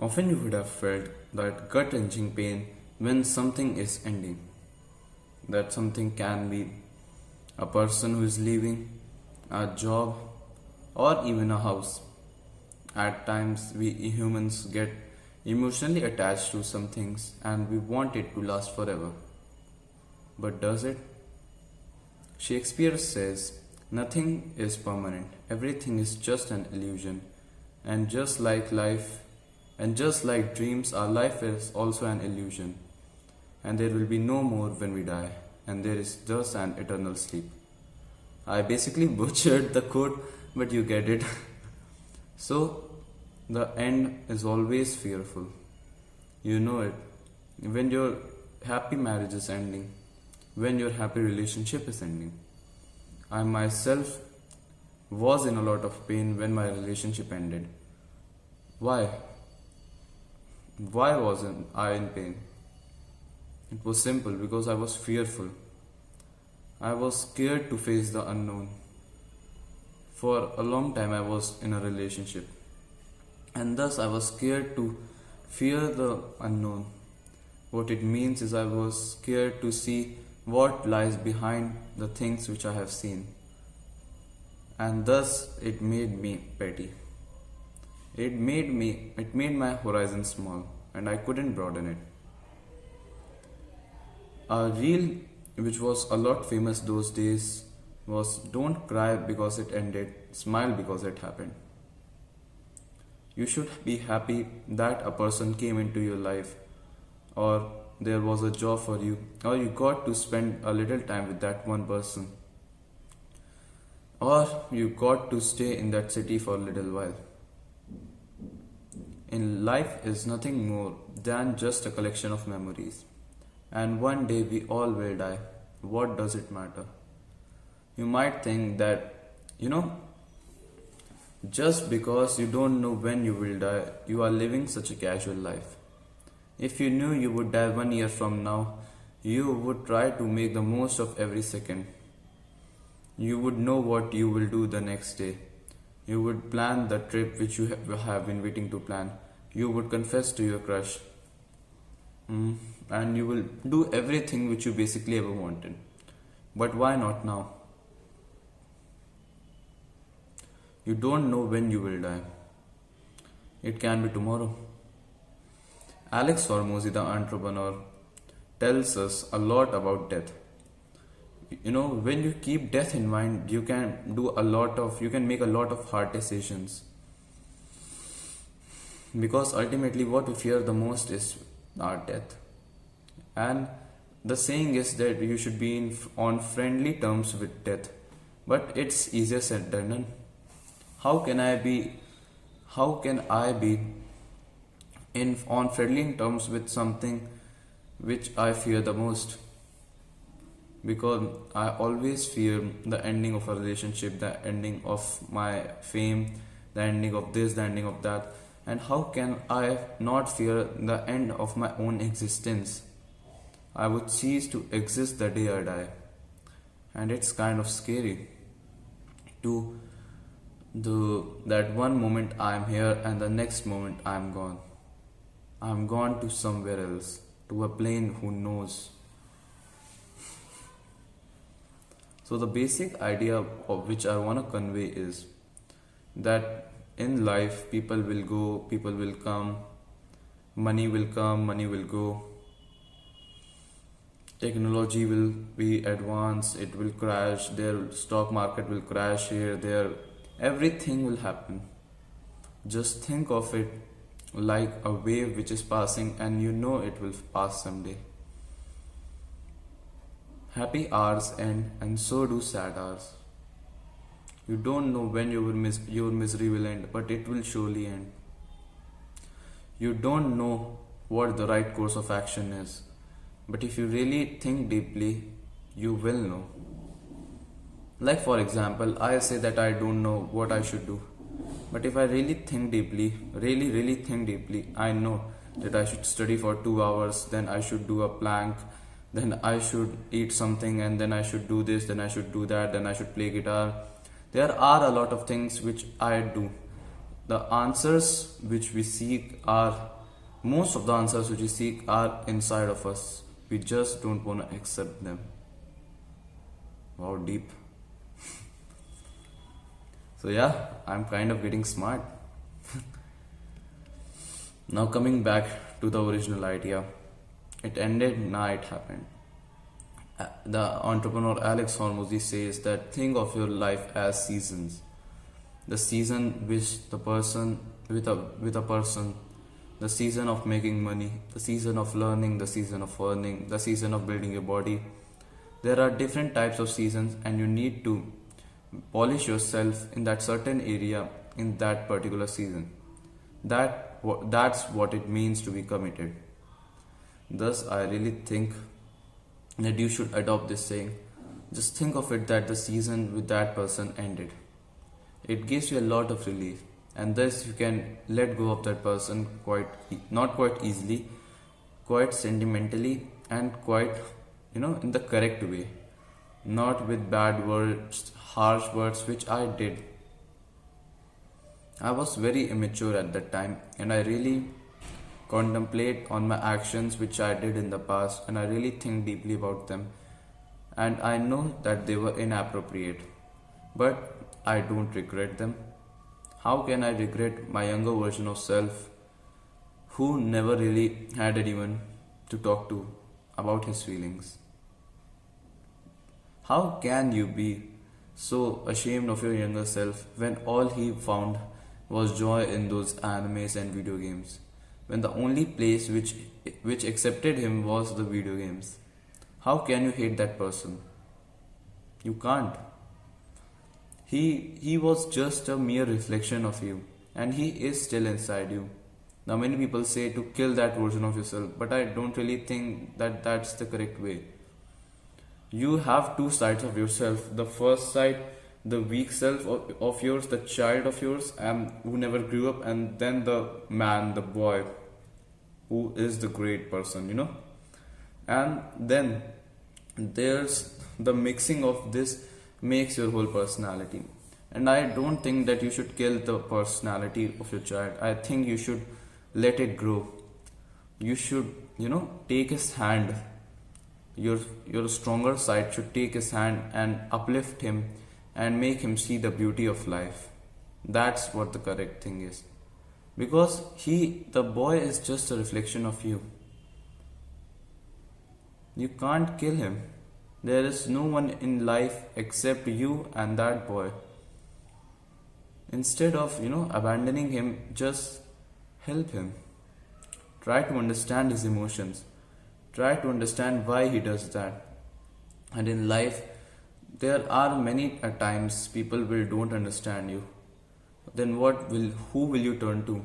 Often you would have felt that gut wrenching pain when something is ending. That something can be a person who is leaving, a job, or even a house. At times, we humans get emotionally attached to some things and we want it to last forever. But does it? Shakespeare says, nothing is permanent, everything is just an illusion. And just like life, and just like dreams, our life is also an illusion. And there will be no more when we die, and there is just an eternal sleep. I basically butchered the quote, but you get it. So, the end is always fearful. You know it. When your happy marriage is ending, when your happy relationship is ending. I myself was in a lot of pain when my relationship ended. Why? Why wasn't I in pain? It was simple because I was fearful. I was scared to face the unknown. For a long time, I was in a relationship, and thus I was scared to fear the unknown. What it means is I was scared to see what lies behind the things which I have seen, and thus it made me petty. It made my horizon small, and I couldn't broaden it. A reel which was a lot famous those days was don't cry because it ended, smile because it happened. You should be happy that a person came into your life, or there was a job for you, or you got to spend a little time with that one person, or you got to stay in that city for a little while. In life is nothing more than just a collection of memories. And one day we all will die. What does it matter? You might think that, you know, just because you don't know when you will die, you are living such a casual life. If you knew you would die 1 year from now, you would try to make the most of every second. You would know what you will do the next day. You would plan the trip which you have been waiting to plan. You would confess to your crush. And you will do everything which you basically ever wanted. But why not now? You don't know when you will die. It can be tomorrow. Alex Hormozy, the entrepreneur, tells us a lot about death. You know, when you keep death in mind, you can make a lot of hard decisions. Because ultimately, what we fear the most is our death. And the saying is that you should be on friendly terms with death. But it's easier said than done. How can I be on friendly terms with something which I fear the most? Because I always fear the ending of a relationship, the ending of my fame, the ending of this, the ending of that. And how can I not fear the end of my own existence? I would cease to exist the day I die. And it's kind of scary to that one moment I'm here and the next moment I'm gone. I'm gone to somewhere else, to a plane who knows. So the basic idea of which I want to convey is that in life people will go, people will come, money will come, money will go. Technology will be advanced, it will crash, their stock market will crash here, there, everything will happen. Just think of it like a wave which is passing and you know it will pass someday. Happy hours end and so do sad hours. You don't know when your misery will end, but it will surely end. You don't know what the right course of action is, but if you really think deeply, you will know. Like for example, I say that I don't know what I should do. But if I really think deeply, really think deeply, I know that I should study for 2 hours, then I should do a plank, then I should eat something, and then I should do this, then I should do that, then I should play guitar. There are a lot of things which I do. The answers which we seek are, most of the answers which we seek are inside of us. We just don't want to accept them. Wow, deep. So, yeah, I'm kind of getting smart. Now, coming back to the original idea, it ended, now it happened. The entrepreneur Alex Hormozy says that think of your life as seasons. The season which the person with a person, the season of making money, the season of learning, the season of earning, the season of building your body. There are different types of seasons, and you need to polish yourself in that certain area in that particular season. That's what it means to be committed. Thus, I really think that you should adopt this saying. Just think of it that the season with that person ended. It gives you a lot of relief, and thus you can let go of that person not quite easily, quite sentimentally, and quite, in the correct way, not with bad words, harsh words, which I did. I was very immature at that time, and I really contemplate on my actions which I did in the past, and I really think deeply about them, and I know that they were inappropriate, but I don't regret them. How can I regret my younger version of self who never really had anyone to talk to about his feelings? How can you be so ashamed of your younger self when all he found was joy in those animes and video games? When the only place which accepted him was the video games. How can you hate that person? You can't. He was just a mere reflection of you, and he is still inside you. Now many people say to kill that version of yourself, but I don't really think that that's the correct way. You have two sides of yourself. The first side, the weak self of yours, the child of yours, and who never grew up, and then the man, the boy, who is the great person. And then there's the mixing of this makes your whole personality. And I don't think that you should kill the personality of your child. I think you should let it grow. You should, take his hand. Your stronger side should take his hand and uplift him and make him see the beauty of life. That's what the correct thing is. Because the boy is just a reflection of you. You can't kill him. There is no one in life except you and that boy. Instead of, abandoning him, just help him. Try to understand his emotions. Try to understand why he does that. And in life, there are many times people don't understand you. Then who will you turn to?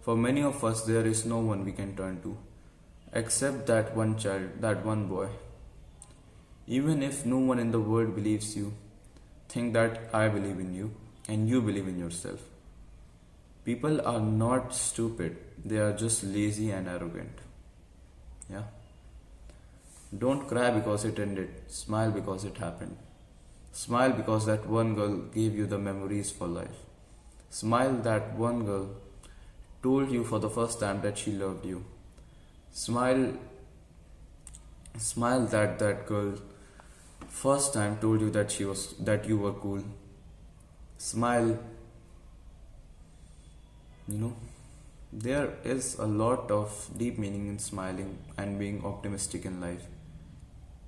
For many of us, there is no one we can turn to, except that one child, that one boy. Even if no one in the world believes you, think that I believe in you and you believe in yourself. People are not stupid, they are just lazy and arrogant. Yeah. Don't cry because it ended, smile because it happened. Smile because that one girl gave you the memories for life. Smile that one girl told you for the first time that she loved you. Smile that girl first time told you that you were cool. Smile. There is a lot of deep meaning in smiling and being optimistic in life.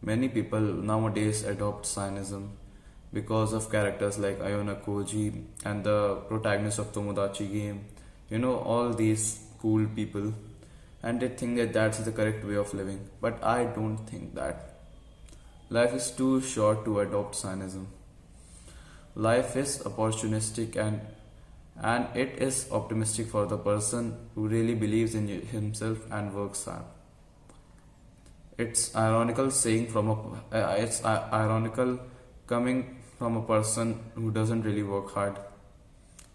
Many people nowadays adopt cynicism because of characters like Ayano Koji and the protagonist of Tomodachi game. All these cool people, and they think that that's the correct way of living. But I don't think that. Life is too short to adopt cynicism. Life is opportunistic and it is optimistic for the person who really believes in himself and works hard. It's ironical coming from a person who doesn't really work hard,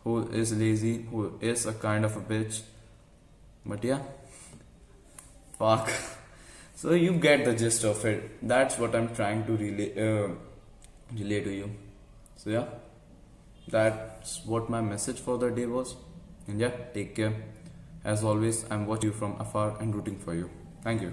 who is lazy, who is a kind of a bitch. But yeah, fuck. So you get the gist of it. That's what I'm trying to relay to you. So yeah, That's what my message for the day was. And yeah, take care. As always, I'm watching you from afar and rooting for you. Thank you.